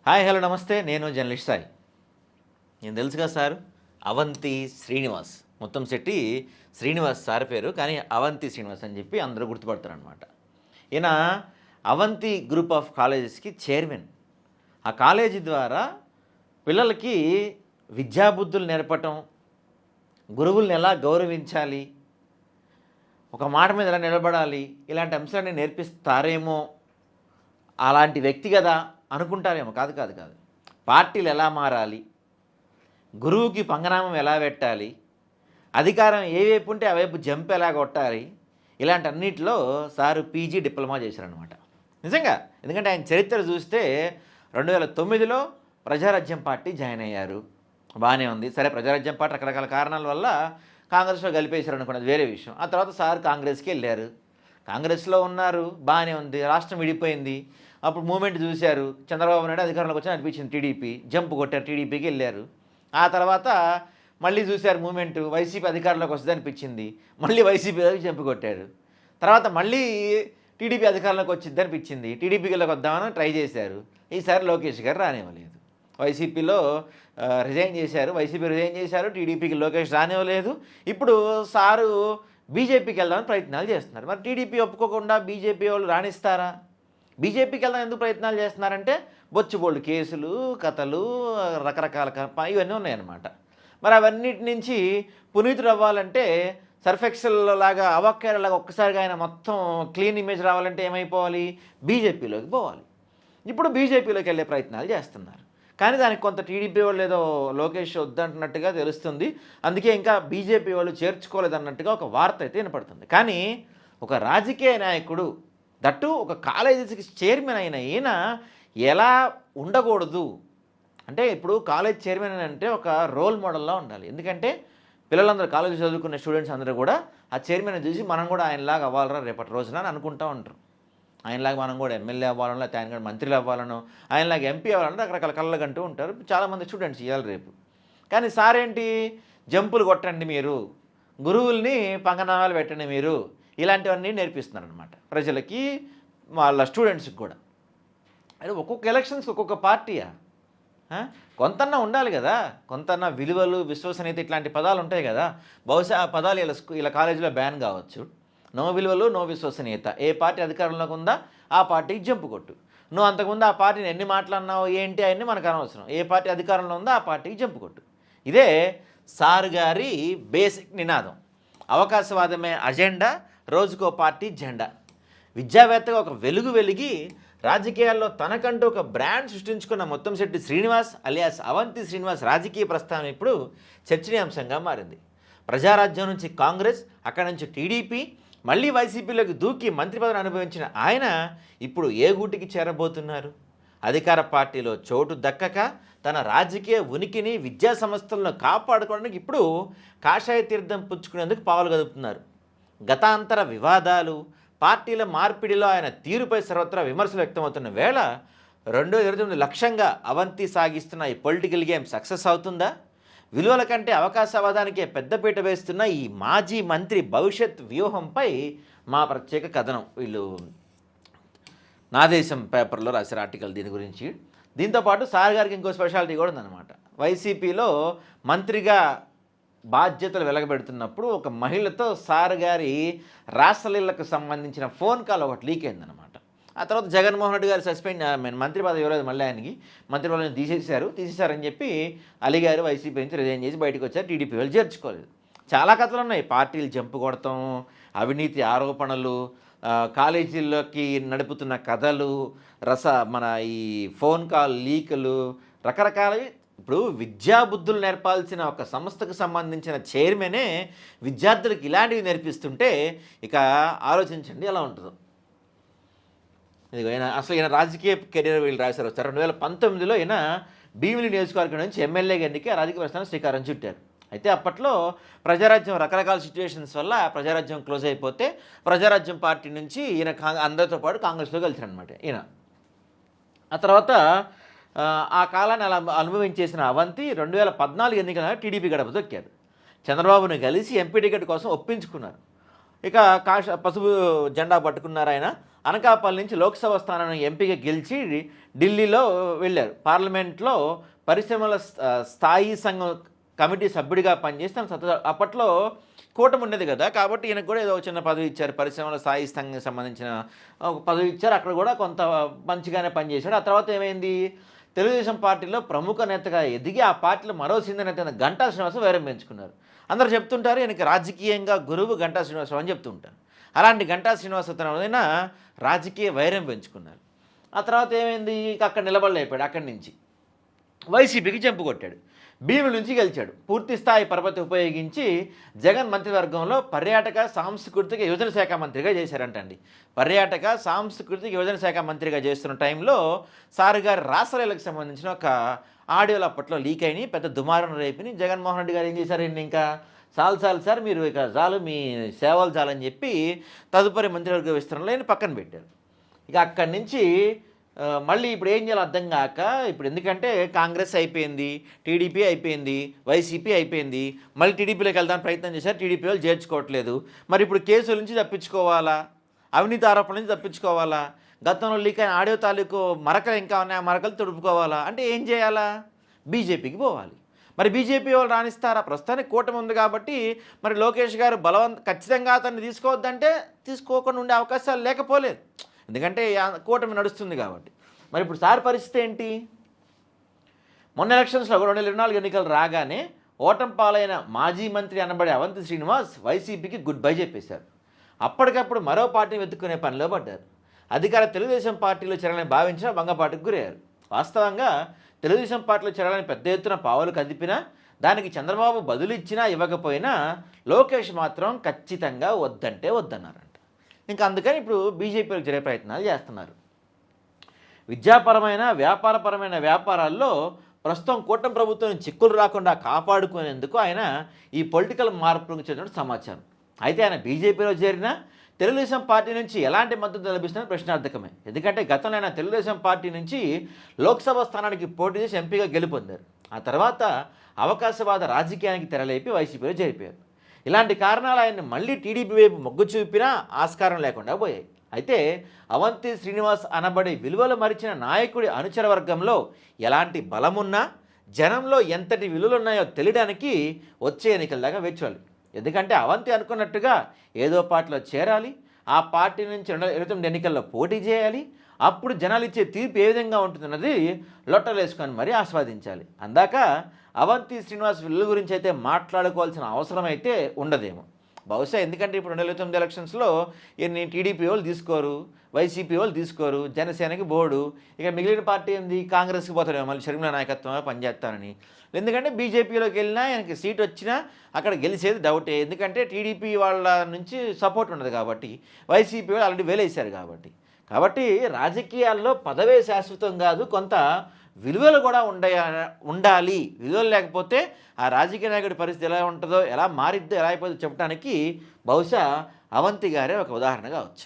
Hi hello నమస్తే. నేను journalist Sai. నేను తెలుసుగా సార్, అవంతి శ్రీనివాస్, మొత్తం శెట్టి శ్రీనివాస్ సార్ పేరు, కానీ అవంతి శ్రీనివాస్ అని చెప్పి అందరూ గుర్తుపడతారనమాట. ఈయన అవంతి గ్రూప్ ఆఫ్ కాలేజెస్కి చైర్మన్. ఆ కాలేజీ ద్వారా పిల్లలకి విద్యాబుద్ధులు నేర్పటం, గురువుల్ని ఎలా గౌరవించాలి, ఒక మాట మీద ఎలా నిలబడాలి, ఇలాంటి అంశాన్ని నేర్పిస్తారేమో, అలాంటి వ్యక్తి కదా అనుకుంటారేమో. కాదు కాదు కాదు పార్టీలు ఎలా మారాలి, గురువుకి పంగనామం ఎలా పెట్టాలి, అధికారం ఏ వైపు ఉంటే ఆ వైపు జంప్ ఎలా కొట్టాలి, ఇలాంటి అన్నింటిలో సారు పీజీ డిప్లొమా చేశారనమాట. నిజంగా, ఎందుకంటే ఆయన చరిత్ర చూస్తే 2009లో ప్రజారాజ్యం పార్టీ జాయిన్ అయ్యారు. బాగానే ఉంది. సరే, ప్రజారాజ్యం పార్టీ రకరకాల కారణాల వల్ల కాంగ్రెస్లో కలిపేశారు అనుకున్నది వేరే విషయం. ఆ తర్వాత సార్ కాంగ్రెస్కి వెళ్ళారు. కాంగ్రెస్లో ఉన్నారు, బాగానే ఉంది. రాష్ట్రం విడిపోయింది. అప్పుడు మూమెంట్ చూశారు. చంద్రబాబు నాయుడు అధికారంలోకి వచ్చి అనిపించింది, టీడీపీ జంప్ కొట్టారు, టీడీపీకి వెళ్ళారు. ఆ తర్వాత మళ్ళీ చూశారు మూమెంట్, వైసీపీ అధికారంలోకి వస్తుంది అనిపించింది, మళ్ళీ వైసీపీలోకి జంప్ కొట్టారు. తర్వాత మళ్ళీ టీడీపీ అధికారంలోకి వచ్చింది అనిపించింది, టీడీపీలోకి వద్దామని ట్రై చేశారు. ఈసారి లోకేష్ గారు రానివ్వలేదు. వైసీపీలో రిజైన్ చేశారు, వైసీపీ రిజైన్ చేశారు, టీడీపీకి లోకేష్ రానివ్వలేదు. ఇప్పుడు సారు బీజేపీకి వెళ్దామని ప్రయత్నాలు చేస్తున్నారు. మరి టీడీపీ ఒప్పుకోకుండా బీజేపీ వాళ్ళు రాణిస్తారా? బీజేపీకి వెళ్దాం ఎందుకు ప్రయత్నాలు చేస్తున్నారంటే బొచ్చుబోళ్ళు కేసులు, కథలు, రకరకాల ఇవన్నీ ఉన్నాయన్నమాట. మరి అవన్నిటి నుంచి పునీతుడు అవ్వాలంటే సర్ఫెక్సల్ లాగా, అవక్కాయలాగా ఒక్కసారిగా ఆయన మొత్తం క్లీన్ ఇమేజ్ రావాలంటే ఏమైపోవాలి? బీజేపీలోకి పోవాలి. ఇప్పుడు బీజేపీలోకి వెళ్ళే ప్రయత్నాలు చేస్తున్నారు. కానీ దానికి కొంత టీడీపీ వాళ్ళు ఏదో లోకేష్ వద్దంటున్నట్టుగా తెలుస్తుంది. అందుకే ఇంకా బీజేపీ వాళ్ళు చేర్చుకోలేదన్నట్టుగా ఒక వార్త అయితే వినపడుతుంది. కానీ ఒక రాజకీయ నాయకుడు, దట్టు ఒక కాలేజీకి చైర్మన్ అయిన ఈయన ఎలా ఉండకూడదు అంటే, ఇప్పుడు కాలేజ్ చైర్మన్ అంటే ఒక రోల్ మోడల్లా ఉండాలి. ఎందుకంటే పిల్లలందరూ కాలేజీ చదువుకునే స్టూడెంట్స్ అందరూ కూడా ఆ చైర్మన్ చూసి మనం కూడా ఆయనలాగా అవ్వాలరా రేపటి రోజున అని అనుకుంటూ ఉంటారు. ఆయనలాగా మనం కూడా ఎమ్మెల్యే అవ్వాలనో, లేకపోతే ఆయన కూడా మంత్రులు అవ్వాలనో, ఆయనలాగా ఎంపీ అవ్వాలనో రకరకాల కళ్ళగంటూ ఉంటారు చాలామంది స్టూడెంట్స్ ఇవ్వాలి రేపు. కానీ సార్ ఏంటి, జంపులు కొట్టండి మీరు, గురువుల్ని పంగనామాలు పెట్టండి మీరు, ఇలాంటివన్నీ నేర్పిస్తున్నారనమాట ప్రజలకి, వాళ్ళ స్టూడెంట్స్కి కూడా. అంటే ఒక్కొక్క ఎలక్షన్స్కి ఒక్కొక్క పార్టీయా? కొంతన్నా ఉండాలి కదా, కొంతన్నా విలువలు, విశ్వసనీయత, ఇట్లాంటి పదాలు ఉంటాయి కదా. బహుశా ఆ పదాలు ఇలా కాలేజీలో బ్యాన్ కావచ్చు. నో విలువలు, నో విశ్వసనీయత. ఏ పార్టీ అధికారంలోకి ఉందా ఆ పార్టీకి జంపు కొట్టు. నువ్వు అంతకుముందు ఆ పార్టీని ఎన్ని మాట్లాడినావు ఏంటి అవన్నీ మనకు అనవసరం. ఏ పార్టీ అధికారంలో ఉందో ఆ పార్టీకి జంపు కొట్టు. ఇదే సార్ గారి బేసిక్ నినాదం. అవకాశవాదమే అజెండా, రోజుకో పార్టీ జెండా. విద్యావేత్తగా ఒక వెలుగు వెలిగి రాజకీయాల్లో తనకంటూ ఒక బ్రాండ్ సృష్టించుకున్న ముత్తంశెట్టి శ్రీనివాస్ అలియాస్ అవంతి శ్రీనివాస్ రాజకీయ ప్రస్థానం ఇప్పుడు చర్చనీయాంశంగా మారింది. ప్రజారాజ్యం నుంచి కాంగ్రెస్, అక్కడి నుంచి టీడీపీ, మళ్ళీ వైసీపీలోకి దూకి మంత్రి పదవిని అనుభవించిన ఆయన ఇప్పుడు ఏ గూటికి చేరబోతున్నారు? అధికార పార్టీలో చోటు దక్కక తన రాజకీయ ఉనికిని, విద్యా సంస్థలను కాపాడుకోవడానికి ఇప్పుడు కాషాయ తీర్థం పుచ్చుకునేందుకు పావులు కదుపుతున్నారు. గతాంతర వివాదాలు, పార్టీల మార్పిడిలో ఆయన తీరుపై సర్వత్రా విమర్శలు వ్యక్తమవుతున్న వేళ 2029 లక్ష్యంగా అవంతి సాగిస్తున్న ఈ పొలిటికల్ గేమ్ సక్సెస్ అవుతుందా? విలువల కంటే అవకాశవాదానికే పెద్దపీట వేస్తున్న ఈ మాజీ మంత్రి భవిష్యత్ వ్యూహంపై మా ప్రత్యేక కథనం. వీళ్ళు నా దేశం పేపర్లో రాశారు ఆర్టికల్ దీని గురించి. దీంతోపాటు సార్ గారికి ఇంకో స్పెషాలిటీ కూడా ఉందన్నమాట. వైసీపీలో మంత్రిగా బాధ్యతలు వెలగబెడుతున్నప్పుడు ఒక మహిళతో సార్ గారి రాసలీలకు సంబంధించిన ఫోన్ కాల్ ఒకటి లీక్ అయిందనమాట. ఆ తర్వాత జగన్మోహన్ రెడ్డి గారు మంత్రి పదవి ఇవ్వలేదు, మళ్ళీ ఆయనకి మంత్రి పదవిని తీసేశారని చెప్పి అలిగారు. వైసీపీ నుంచి రిజైన్ చేసి బయటకు వచ్చారు. టీడీపీ వాళ్ళు చేర్చుకోలేదు. చాలా కథలు ఉన్నాయి. పార్టీలు జంపు కొడతాం, అవినీతి ఆరోపణలు, కాలేజీల్లోకి నడుపుతున్న కథలు, మన ఈ ఫోన్ కాల్ లీకులు, రకరకాలవి. ఇప్పుడు విద్యాబుద్ధులు నేర్పాల్సిన ఒక సంస్థకు సంబంధించిన చైర్మనే విద్యార్థులకు ఇలాంటివి నేర్పిస్తుంటే ఇక ఆలోచించండి ఎలా ఉంటుందో. ఇది ఈయన రాజకీయ కెరీర్ వీళ్ళు రాశారు. 2019లో ఈయన భీమిలి నియోజకవర్గం నుంచి ఎమ్మెల్యేగా ఎన్నిక రాజకీయ ప్రస్థానం శ్రీకారం చుట్టారు. అయితే అప్పట్లో ప్రజారాజ్యం రకరకాల సిచ్యువేషన్స్ వల్ల ప్రజారాజ్యం క్లోజ్ అయిపోతే ప్రజారాజ్యం పార్టీ నుంచి ఈయన అందరితో పాటు కాంగ్రెస్లో కలిసారనమాట ఈయన. ఆ తర్వాత ఆ కాలాన్ని అలా అనుభవించేసిన అవంతి 2014 ఎన్నికల టీడీపీ గడప దొక్కారు. చంద్రబాబుని కలిసి ఎంపీ టికెట్ కోసం ఒప్పించుకున్నారు. ఇక పసుపు జెండా పట్టుకున్నారు ఆయన. అనకాపల్లి నుంచి లోక్సభ స్థానం ఎంపీగా గెలిచి ఢిల్లీలో వెళ్ళారు. పార్లమెంట్లో పరిశ్రమల స్థాయి సంఘం కమిటీ సభ్యుడిగా పనిచేసి అప్పట్లో కూటమి ఉండేది కదా, కాబట్టి ఈయనకు కూడా ఏదో చిన్న పదవి ఇచ్చారు. పరిశ్రమల స్థాయి సంఘం సంబంధించిన ఒక పదవి ఇచ్చారు. అక్కడ కూడా కొంత మంచిగానే పనిచేశాడు. ఆ తర్వాత ఏమైంది, తెలుగుదేశం పార్టీలో ప్రముఖ నేతగా ఎదిగి ఆ పార్టీలో మరో సీనియర్ నేత గంటా శ్రీనివాసరావు వైరం పెంచుకున్నారు. అందరూ చెప్తుంటారు ఈయనకి రాజకీయంగా గురువు గంటా శ్రీనివాసరావు అని చెప్తుంటారు. అలాంటి గంటా శ్రీనివాసరావు రాజకీయ వైరం పెంచుకున్నారు. ఆ తర్వాత ఏమైంది, అక్కడ నిలబడలేపాడు. అక్కడి నుంచి వైసీపీకి జంపు కొట్టాడు. భీముల నుంచి గెలిచాడు. పూర్తి స్థాయి పరపతి ఉపయోగించి జగన్ మంత్రివర్గంలో పర్యాటక సాంస్కృతిక యువజన శాఖ మంత్రిగా చేశారంటండి. పర్యాటక సాంస్కృతిక యువజన శాఖ మంత్రిగా చేస్తున్న టైంలో సారు గారి రాసలీలకు సంబంధించిన ఒక ఆడియోలు అప్పట్లో లీక్ అయినాయి. పెద్ద దుమారం రేపిని జగన్మోహన్ రెడ్డి గారు ఏం చేశారండి, ఇంకా చాలు సార్ మీరు ఇక చాలు మీ సేవలు చాలని చెప్పి తదుపరి మంత్రివర్గ విస్తరణలో పక్కన పెట్టారు. ఇక అక్కడి నుంచి మళ్ళీ ఇప్పుడు ఏం చేయాలో అర్థం కాక, ఇప్పుడు ఎందుకంటే కాంగ్రెస్ అయిపోయింది, టీడీపీ అయిపోయింది, వైసీపీ అయిపోయింది, మళ్ళీ టీడీపీలోకి వెళ్దానికి ప్రయత్నం చేశారు. టీడీపీ వాళ్ళు చేర్చుకోవట్లేదు. మరి ఇప్పుడు కేసుల నుంచి తప్పించుకోవాలా, అవినీతి ఆరోపణల నుంచి తప్పించుకోవాలా, గతంలో లీక్ అయిన ఆడియో తాలూకు మరకలు ఇంకా ఉన్నాయి, ఆ మరకలు తుడుపుకోవాలా అంటే ఏం చేయాలా, బీజేపీకి పోవాలి. మరి బీజేపీ వాళ్ళు రాణిస్తారా? ప్రస్తుతానికి కూటమి ఉంది కాబట్టి మరి లోకేష్ గారు ఖచ్చితంగా అతన్ని తీసుకోవద్దంటే తీసుకోకుండా ఉండే అవకాశాలు లేకపోలేదు, ఎందుకంటే కూటమి నడుస్తుంది కాబట్టి. మరి ఇప్పుడు సార్ పరిస్థితి ఏంటి, మొన్న ఎలక్షన్స్లో 2024 ఎన్నికలు రాగానే ఓటమి పాలైన మాజీ మంత్రి అనబడే అవంతి శ్రీనివాస్ వైసీపీకి గుడ్ బై చెప్పేశారు. అప్పటికప్పుడు మరో పార్టీని వెతుక్కునే పనిలో పడ్డారు. అధికార తెలుగుదేశం పార్టీలో చేరాలని భావించిన భంగపాటుకు గురయ్యారు. వాస్తవంగా తెలుగుదేశం పార్టీలో చేరాలని పెద్ద ఎత్తున పావులు కదిపినా, దానికి చంద్రబాబు బదులు ఇచ్చినా ఇవ్వకపోయినా లోకేష్ మాత్రం ఖచ్చితంగా వద్దంటే వద్దన్నారంట. ఇంకా అందుకని ఇప్పుడు బీజేపీలో చేరే ప్రయత్నాలు చేస్తున్నారు. విద్యాపరమైన వ్యాపారాల్లో ప్రస్తుతం కూటమి ప్రభుత్వం చిక్కులు రాకుండా కాపాడుకునేందుకు ఆయన ఈ పొలిటికల్ మార్పులకు చెందిన సమాచారం. అయితే ఆయన బీజేపీలో చేరినా తెలుగుదేశం పార్టీ నుంచి ఎలాంటి మద్దతు లభిస్తుందని ప్రశ్నార్థకమే. ఎందుకంటే గతంలో ఆయన తెలుగుదేశం పార్టీ నుంచి లోక్సభ స్థానానికి పోటీ చేసి ఎంపీగా గెలుపొందారు. ఆ తర్వాత అవకాశవాద రాజకీయానికి తెరలేపి వైసీపీలో చేరిపోయారు. ఇలాంటి కారణాలు ఆయన్ని మళ్ళీ టీడీపీ వైపు మొగ్గు చూపినా ఆస్కారం లేకుండా పోయాయి. అయితే అవంతి శ్రీనివాస్ అనబడే విలువలు మరిచిన నాయకుడి అనుచర వర్గంలో ఎలాంటి బలమున్నా, జనంలో ఎంతటి విలువలు ఉన్నాయో తెలియడానికి వచ్చే ఎన్నికల దాకా వేచాలి. ఎందుకంటే అవంతి అనుకున్నట్టుగా ఏదో పార్టీలో చేరాలి, ఆ పార్టీ నుంచి 2029 ఎన్నికల్లో పోటీ చేయాలి. అప్పుడు జనాలు ఇచ్చే తీర్పు ఏ విధంగా ఉంటుందన్నది లొట్టలేసుకొని మరీ ఆస్వాదించాలి. అందాక అవంతి శ్రీనివాస్ విలువ గురించి అయితే మాట్లాడుకోవాల్సిన అవసరం అయితే ఉండదేమో బహుశా. ఎందుకంటే ఇప్పుడు 2029 ఎలక్షన్స్లో ఎన్ని టీడీపీ వాళ్ళు తీసుకోరు, వైసీపీ వాళ్ళు తీసుకోరు, జనసేనకి బోర్డు, ఇక మిగిలిన పార్టీ ఏంది కాంగ్రెస్కి పోతాడేమో మళ్ళీ షర్మిల నాయకత్వమే పనిచేస్తానని. ఎందుకంటే బీజేపీలోకి వెళ్ళినా ఆయనకి సీట్ వచ్చినా అక్కడ గెలిచేది డౌటే. ఎందుకంటే టీడీపీ వాళ్ళ నుంచి సపోర్ట్ ఉండదు కాబట్టి, వైసీపీ వాళ్ళు ఆల్రెడీ వేలేశారు కాబట్టి రాజకీయాల్లో పదవే శాశ్వతం కాదు, కొంత విలువలు కూడా ఉండాలి. విలువలు లేకపోతే ఆ రాజకీయ నాయకుడి పరిస్థితి ఎలా ఉంటుందో, ఎలా మారిద్దో, ఎలా అయిపోతుందో చెప్పడానికి బహుశా అవంతి గారే ఒక ఉదాహరణ కావచ్చు.